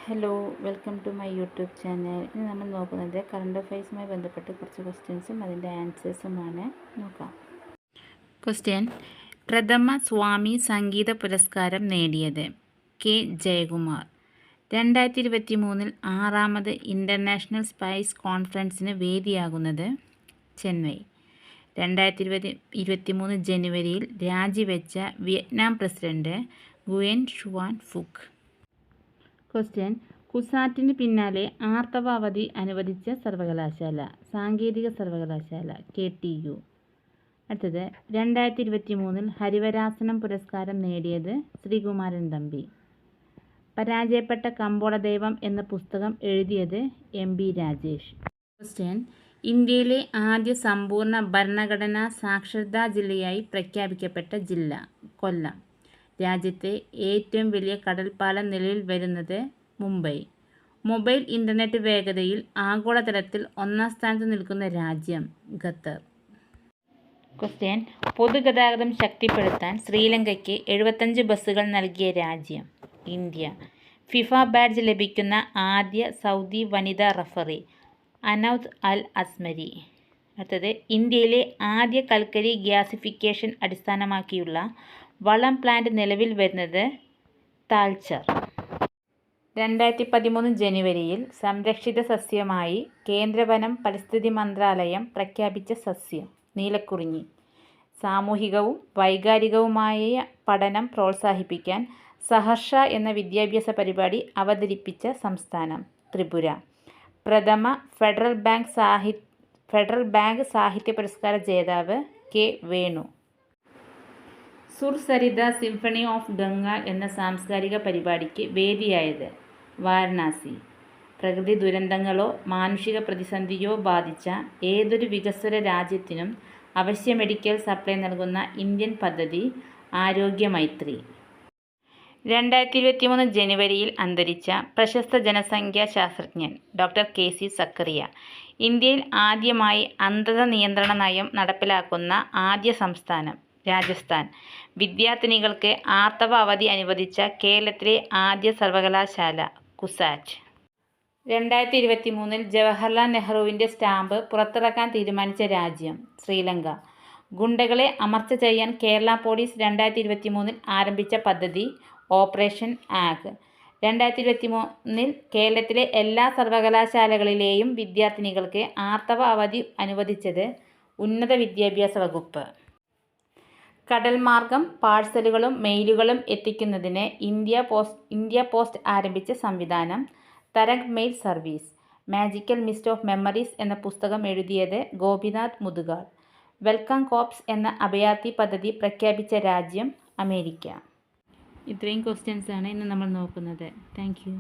Hello, welcome to my YouTube channel. ഇന്ന് നമ്മൾ നോക്കുന്നത് കറണ്ട് അഫയേഴ്സുമായി ബന്ധപ്പെട്ട് കുറച്ച് ക്വസ്റ്റ്യൻസും അതിൻ്റെ ആൻസേഴ്സുമാണ്. നോക്കാം. ക്വസ്റ്റ്യൻ: പ്രഥമ സ്വാമി സംഗീത പുരസ്കാരം നേടിയത് കെ ജയകുമാർ. 2023 6ാമത് ഇൻ്റർനാഷണൽ സ്പൈസ് കോൺഫറൻസിന് വേദിയാകുന്നത് ചെന്നൈ. 2023 ജനുവരിയിൽ രാജിവെച്ച Vietnam president Nguyen Xuan Phuc. Question: കുസാറ്റിന് പിന്നാലെ ആർത്തവ അവധി അനുവദിച്ച സർവകലാശാല സാങ്കേതിക സർവകലാശാല KTU. അടുത്തത്: 2023 ഹരിവരാസനം പുരസ്കാരം നേടിയത് ശ്രീകുമാരൻ തമ്പി. പരാജയപ്പെട്ട കമ്പോളദൈവം എന്ന പുസ്തകം എഴുതിയത് MB രാജേഷ്. ക്വസ്റ്റ്യൻ: ഇന്ത്യയിലെ ആദ്യ സമ്പൂർണ്ണ ഭരണഘടനാ സാക്ഷരതാ ജില്ലയായി പ്രഖ്യാപിക്കപ്പെട്ട ജില്ല കൊല്ലം. രാജ്യത്തെ ഏറ്റവും വലിയ കടൽപ്പാലം നിലവിൽ വരുന്നത് മുംബൈ. മൊബൈൽ ഇൻ്റർനെറ്റ് വേഗതയിൽ ആഗോളതലത്തിൽ ഒന്നാം സ്ഥാനത്ത് നിൽക്കുന്ന രാജ്യം ഖത്തർ. ക്വസ്റ്റ്യൻ: പൊതുഗതാഗതം ശക്തിപ്പെടുത്താൻ ശ്രീലങ്കയ്ക്ക് 75 ബസ്സുകൾ നൽകിയ രാജ്യം ഇന്ത്യ. ഫിഫ ബാഡ്ജ് ലഭിക്കുന്ന ആദ്യ സൗദി വനിതാ റഫറി അനൗദ് അൽ അസ്മരി. അടുത്തത്: ഇന്ത്യയിലെ ആദ്യ കൽക്കരി ഗ്യാസിഫിക്കേഷൻ അടിസ്ഥാനമാക്കിയുള്ള വളം പ്ലാന്റ് നിലവിൽ വരുന്നത് താൽച്ചർ. 2013 ജനുവരിയിൽ സംരക്ഷിത സസ്യമായി കേന്ദ്ര വനം പരിസ്ഥിതി മന്ത്രാലയം പ്രഖ്യാപിച്ച സസ്യം നീലക്കുറിഞ്ഞി. സാമൂഹികവും വൈകാരികവുമായ പഠനം പ്രോത്സാഹിപ്പിക്കാൻ സഹർഷ എന്ന വിദ്യാഭ്യാസ പരിപാടി അവതരിപ്പിച്ച സംസ്ഥാനം ത്രിപുര. പ്രഥമ ഫെഡറൽ ബാങ്ക് സാഹിത്യ പുരസ്കാര ജേതാവ് K Venu. Sur Sarita symphony of Ganga എന്ന സാംസ്കാരിക പരിപാടിക്ക് വേദിയായത് വാരണാസി. പ്രകൃതി ദുരന്തങ്ങളോ മാനുഷിക പ്രതിസന്ധിയോ ബാധിച്ച ഏതൊരു വികസ്വര രാജ്യത്തിനും അവശ്യ മെഡിക്കൽ സപ്ലൈ നൽകുന്ന ഇന്ത്യൻ പദ്ധതി ആരോഗ്യമൈത്രി. 2023 ജനുവരിയിൽ അന്തരിച്ച പ്രശസ്ത ജനസംഖ്യാ ശാസ്ത്രജ്ഞൻ ഡോക്ടർ KC സക്കറിയ. ഇന്ത്യയിൽ ആദ്യമായി അന്ധത നിയന്ത്രണ നയം നടപ്പിലാക്കുന്ന ആദ്യ സംസ്ഥാനം രാജസ്ഥാൻ. വിദ്യാർത്ഥിനികൾക്ക് ആർത്തവ അവധി അനുവദിച്ച കേരളത്തിലെ ആദ്യ സർവകലാശാല കുസാറ്റ്. 2023 ജവഹർലാൽ നെഹ്റുവിൻ്റെ സ്റ്റാമ്പ് പുറത്തിറക്കാൻ തീരുമാനിച്ച രാജ്യം ശ്രീലങ്ക. ഗുണ്ടകളെ അമർച്ച ചെയ്യാൻ കേരള പോലീസ് 2023 ആരംഭിച്ച പദ്ധതി ഓപ്പറേഷൻ ആഗ്. 2023 കേരളത്തിലെ എല്ലാ സർവകലാശാലകളിലെയും വിദ്യാർത്ഥിനികൾക്ക് ആർത്തവ അവധി അനുവദിച്ചത് ഉന്നത വിദ്യാഭ്യാസ വകുപ്പ്. കടൽ മാർഗം പാഴ്സലുകളും മെയിലുകളും എത്തിക്കുന്നതിന് ഇന്ത്യ പോസ്റ്റ് ആരംഭിച്ച സംവിധാനം Tarang mail service. Magical mist of memories എന്ന പുസ്തകം എഴുതിയത് ഗോപിനാഥ് മുതുകാൾ. വെൽക്കം കോർപ്സ് എന്ന അഭയാർത്ഥി പദ്ധതി പ്രഖ്യാപിച്ച രാജ്യം അമേരിക്ക. ഇത്രയും ക്വസ്റ്റ്യൻസാണ് ഇന്ന് നമ്മൾ നോക്കുന്നത്. Thank you.